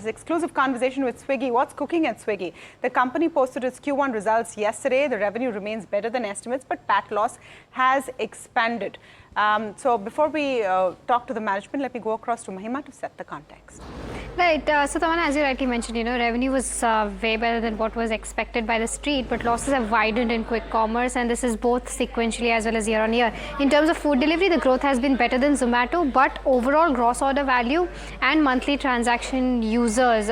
Exclusive conversation with Swiggy. What's cooking at Swiggy? The company posted its Q1 results yesterday. The revenue remains better than estimates, but PAT loss has expanded. So before we talk to the management, let me go across to Mahima to set the context. Right. So, Tamanna, as you rightly mentioned, revenue was way better than what was expected by the street, but losses have widened in quick commerce, and this is both sequentially as well as year on year. In terms of food delivery, the growth has been better than Zomato, but overall gross order value and monthly transacting users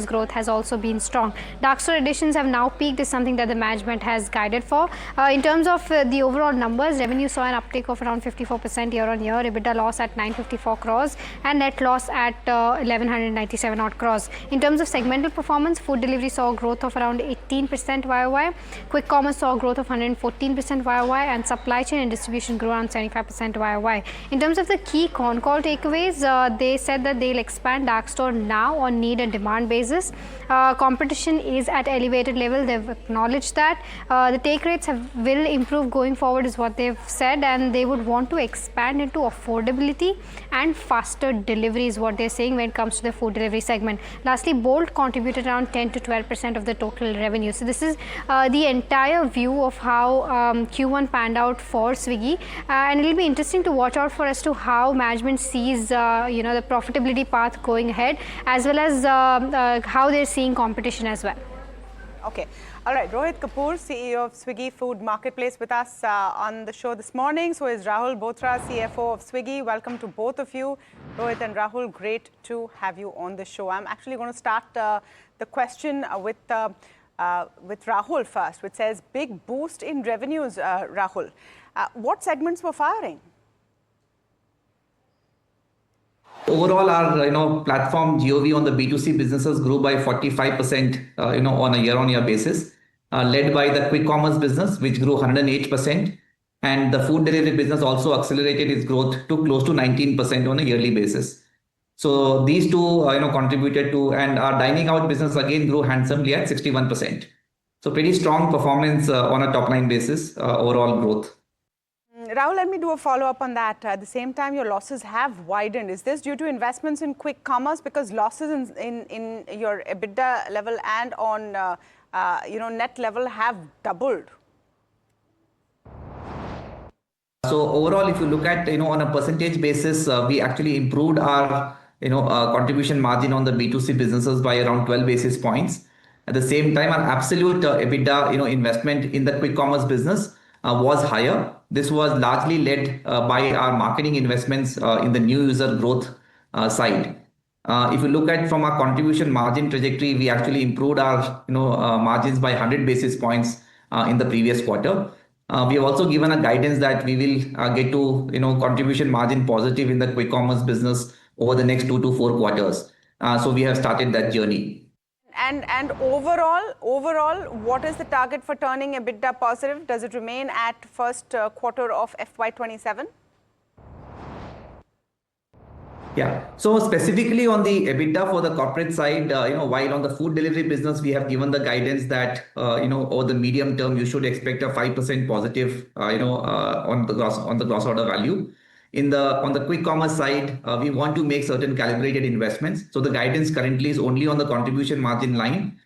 growth has also been strong. Dark store additions have now peaked, is something that the management has guided for. In terms of the overall numbers, revenue saw an uptick of around 54% year on year, EBITDA loss at 954 crores and net loss at 1197 odd crores. In terms of segmental performance, food delivery saw a growth of around 18% YOY, quick commerce saw a growth of 114% YOY, and supply chain and distribution grew around 75% YOY. In terms of the key con call takeaways, they said that they'll expand dark store now on need and demand basis. Competition is at elevated level. They've acknowledged that. The take rates will improve going forward is what they've said, and they would want to expand into affordability and faster delivery is what they're saying when it comes to the food delivery segment. Lastly, Bolt contributed around 10 to 12% of the total revenue. So this is the entire view of how Q1 panned out for Swiggy, and it'll be interesting to watch out for as to how management sees the profitability path going ahead, as well as how they're seeing competition as well. Okay. All right. Rohit Kapoor, CEO of Swiggy Food Marketplace, with us on the show this morning. So is Rahul Bothra, CFO of Swiggy. Welcome to both of you. Rohit and Rahul, great to have you on the show. I'm actually going to start the question with Rahul first, which says big boost in revenues, Rahul. What segments were firing? Overall, our platform GOV on the B2C businesses grew by 45% on a year-on-year basis, led by the quick commerce business, which grew 108%, and the food delivery business also accelerated its growth to close to 19% on a yearly basis. So these two contributed to, and our dining out business again grew handsomely at 61%. So pretty strong performance on a top line basis, overall growth. Rahul, let me do a follow-up on that. At the same time, your losses have widened. Is this due to investments in quick commerce? Because losses in your EBITDA level and on net level have doubled. So overall, if you look at on a percentage basis, we actually improved our contribution margin on the B2C businesses by around 12 basis points. At the same time, our absolute EBITDA investment in the quick commerce business was higher. This was largely led by our marketing investments in the new user growth side. If you look at from our contribution margin trajectory, we actually improved our margins by 100 basis points in the previous quarter. We have also given a guidance that we will get to contribution margin positive in the quick commerce business over the next 2 to 4 quarters. So we have started that journey. And overall, what is the target for turning EBITDA positive? Does it remain at first quarter of FY27? Yeah. So specifically on the EBITDA for the corporate side, while on the food delivery business, we have given the guidance that, over the medium term, you should expect a 5% positive, on the gross order value. On the quick commerce side, we want to make certain calibrated investments. So the guidance currently is only on the contribution margin line.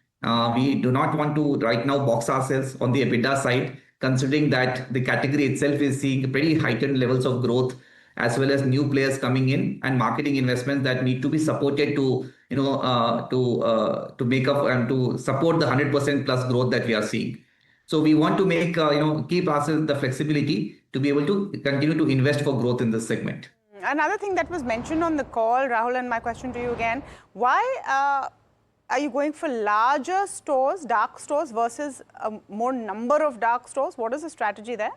We do not want to right now box ourselves on the EBITDA side, considering that the category itself is seeing pretty heightened levels of growth, as well as new players coming in and marketing investments that need to be supported to make up and to support the 100% plus growth that we are seeing. So we want to make keep ourselves the flexibility to be able to continue to invest for growth in this segment. Another thing that was mentioned on the call, Rahul, and my question to you again, why are you going for larger stores, dark stores, versus a more number of dark stores? What is the strategy there?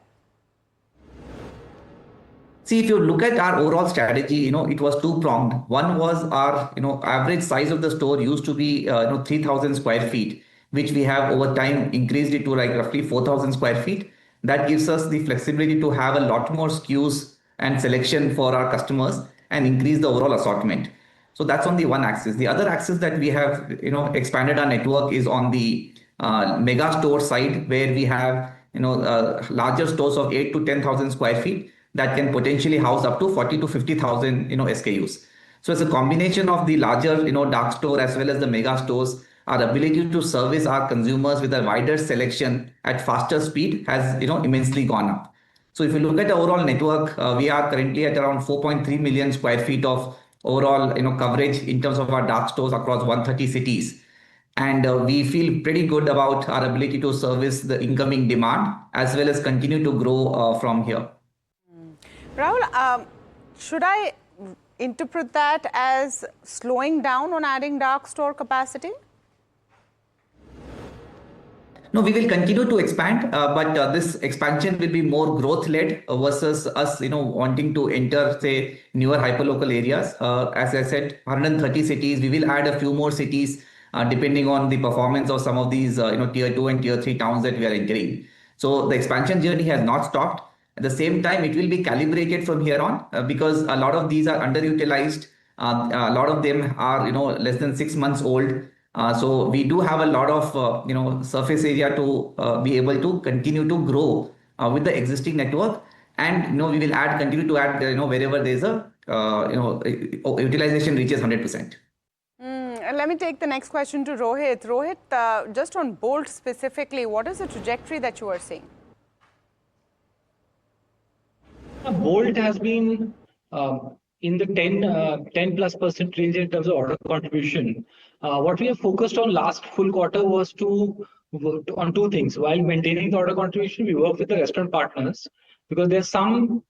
See, if you look at our overall strategy, it was two-pronged. One was our, average size of the store used to be, 3,000 square feet, which we have over time increased it to like roughly 4,000 square feet. That gives us the flexibility to have a lot more SKUs and selection for our customers and increase the overall assortment. So that's on the one axis. The other axis that we have, expanded our network is on the mega store side, where we have, larger stores of 8 to 10,000 square feet that can potentially house up to 40 to 50,000, SKUs. So it's a combination of the larger, dark store as well as the mega stores. Our ability to service our consumers with a wider selection at faster speed has, immensely gone up. So if you look at the overall network, we are currently at around 4.3 million square feet of overall, coverage in terms of our dark stores across 130 cities. And we feel pretty good about our ability to service the incoming demand as well as continue to grow from here. Rahul, should I interpret that as slowing down on adding dark store capacity? No, we will continue to expand, but this expansion will be more growth-led versus us, wanting to enter, say, newer hyperlocal areas. As I said, 130 cities. We will add a few more cities depending on the performance of some of these, tier 2 and tier 3 towns that we are entering. So the expansion journey has not stopped. At the same time, it will be calibrated from here on because a lot of these are underutilized. A lot of them are, less than 6 months old. So we do have a lot of surface area to be able to continue to grow with the existing network, and we will continue to add wherever there is a utilization reaches 100%. Let me take the next question to Rohit. Rohit, just on Bolt specifically, what is the trajectory that you are seeing? Bolt has been in the 10+% range in terms of order contribution. What we have focused on last full quarter was to work on two things. While maintaining the order contribution, we work with the restaurant partners because there's some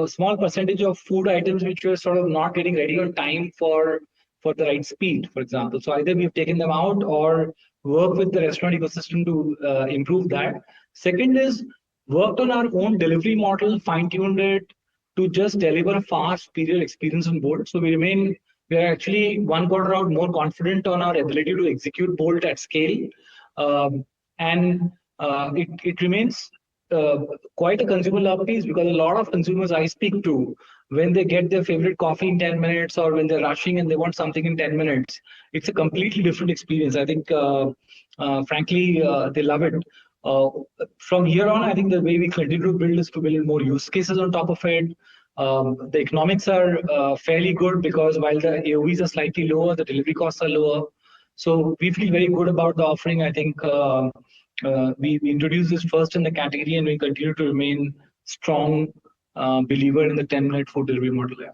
small percentage of food items which were sort of not getting ready on time for the right speed, for example. So either we've taken them out or work with the restaurant ecosystem to improve that. Second is worked on our own delivery model, fine-tuned it to just deliver a fast, superior experience on Bolt. So we are actually 1 quarter out more confident on our ability to execute Bolt at scale. And it remains quite a consumer love piece because a lot of consumers I speak to, when they get their favorite coffee in 10 minutes or when they're rushing and they want something in 10 minutes, it's a completely different experience. I think, frankly, they love it. From here on, I think the way we continue to build is to build more use cases on top of it. The economics are fairly good because while the AOVs are slightly lower, the delivery costs are lower. So we feel very good about the offering. I think we introduced this first in the category and we continue to remain strong believer in the 10-minute food delivery model. Yeah.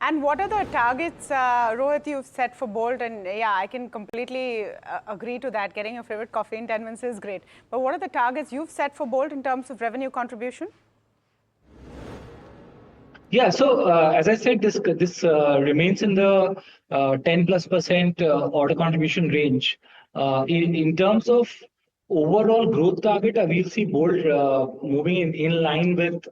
And what are the targets, Rohit, you've set for Bolt? And yeah, I can completely agree to that. Getting your favorite coffee in 10 minutes is great. But what are the targets you've set for Bolt in terms of revenue contribution? Yeah, so as I said, this remains in the 10+% order contribution range. In terms of overall growth target, we'll see Bolt moving in line with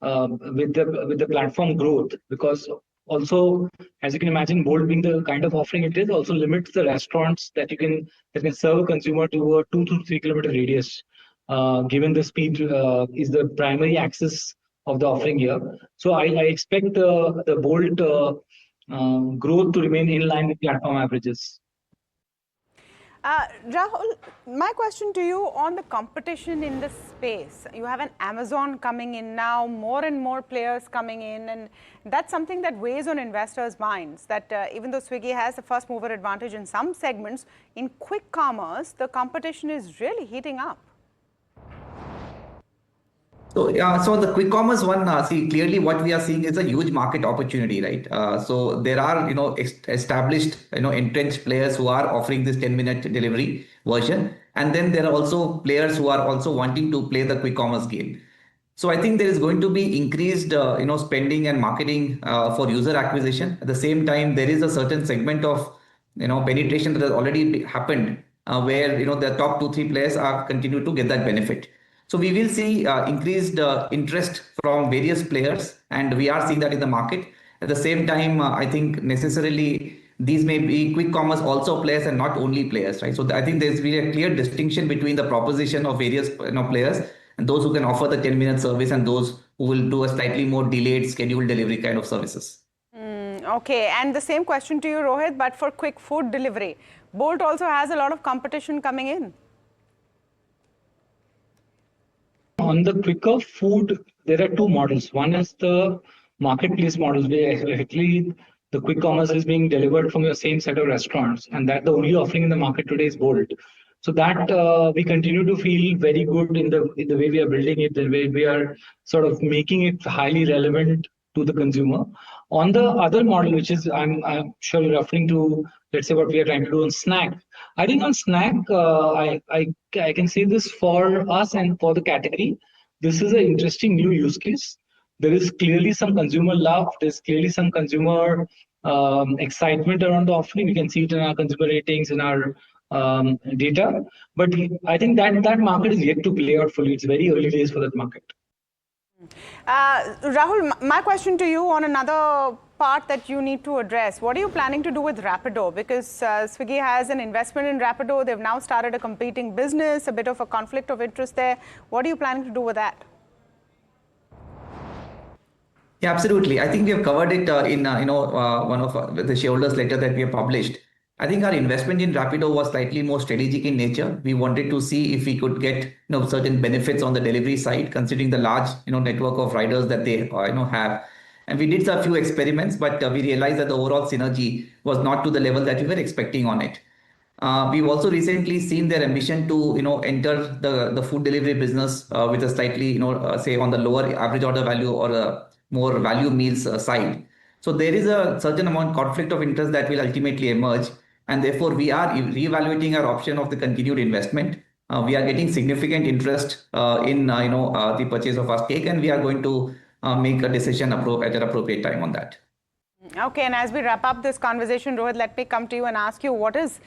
the platform growth, because also, as you can imagine, Bolt being the kind of offering it is, also limits the restaurants that can serve a consumer to a 2 to 3 kilometer radius. Given the speed is the primary access of the offering here. So I expect the Bolt growth to remain in line with platform averages. Rahul, my question to you on the competition in this space. You have an Amazon coming in now, more and more players coming in, and that's something that weighs on investors' minds, that even though Swiggy has the first mover advantage in some segments, in quick commerce, the competition is really heating up. So so the quick commerce one, see clearly what we are seeing is a huge market opportunity, right? So there are established entrenched players who are offering this 10-minute delivery version, and then there are also players who are also wanting to play the quick commerce game. So I think there is going to be increased spending and marketing for user acquisition. At the same time, there is a certain segment of penetration that has already happened where the top 2-3 players are continue to get that benefit. So we will see increased interest from various players, and we are seeing that in the market. At the same time, I think necessarily these may be quick commerce also players and not only players, right? So I think there's been a clear distinction between the proposition of various players and those who can offer the 10-minute service and those who will do a slightly more delayed scheduled delivery kind of services. Okay, and the same question to you, Rohit, but for quick food delivery. Bolt also has a lot of competition coming in. On the quicker food, there are two models. One is the marketplace models, where actually the quick commerce is being delivered from your same set of restaurants, and that the only offering in the market today is Bolt. So that we continue to feel very good in the way we are building it, the way we are sort of making it highly relevant to the consumer. On the other model, which is I'm sure you're referring to, let's say what we are trying to do on snack. I think on snack, I can say this for us and for the category. This is an interesting new use case. There is clearly some consumer love. There's clearly some consumer excitement around the offering. We can see it in our consumer ratings, in our data. But I think that market is yet to play out fully. It's very early days for that market. Rahul, my question to you on another part that you need to address. What are you planning to do with Rapido? Because Swiggy has an investment in Rapido. They've now started a competing business, a bit of a conflict of interest there. What are you planning to do with that? Yeah, absolutely. I think we have covered it in one of the shareholders letter that we have published. I think our investment in Rapido was slightly more strategic in nature. We wanted to see if we could get certain benefits on the delivery side, considering the large network of riders that they have. And we did a few experiments, but we realized that the overall synergy was not to the level that we were expecting on it. We've also recently seen their ambition to enter the food delivery business with a slightly say on the lower average order value or a more value meals side. So there is a certain amount conflict of interest that will ultimately emerge, and therefore we are reevaluating our option of the continued investment. We are getting significant interest in the purchase of our stake, and we are going to make a decision at an appropriate time on that. Okay, and as we wrap up this conversation, Rohit, let me come to you and ask you what is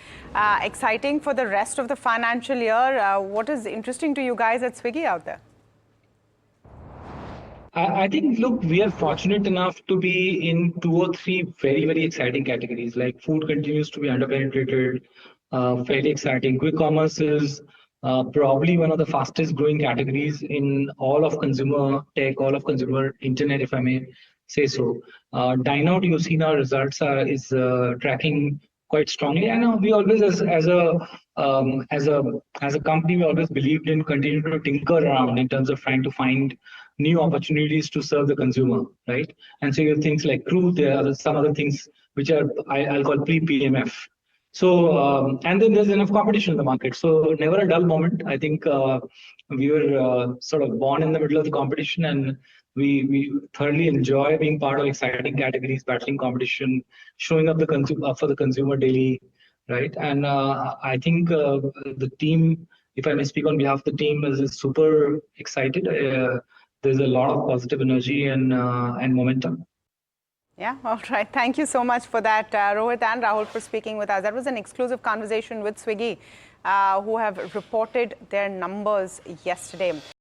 exciting for the rest of the financial year? What is interesting to you guys at Swiggy out there? I think, look, we are fortunate enough to be in 2 or 3 very, very exciting categories. Like food continues to be underpenetrated, fairly exciting. Quick commerce is probably one of the fastest growing categories in all of consumer tech, all of consumer internet, if I may say so. Dine out, you've seen our results is tracking quite strongly. And we always, as a company, we always believed in continuing to tinker around in terms of trying to find new opportunities to serve the consumer, right? And so you have things like Crew, there are some other things which are I'll call pre-PMF. So and then there's enough competition in the market. So never a dull moment. I think we were sort of born in the middle of the competition, and we thoroughly enjoy being part of exciting categories, battling competition, showing up for the consumer daily, right? And I think the team, if I may speak on behalf of the team, is super excited. There's a lot of positive energy and momentum. Yeah, all right. Thank you so much for that, Rohit and Rahul, for speaking with us. That was an exclusive conversation with Swiggy, who have reported their numbers yesterday.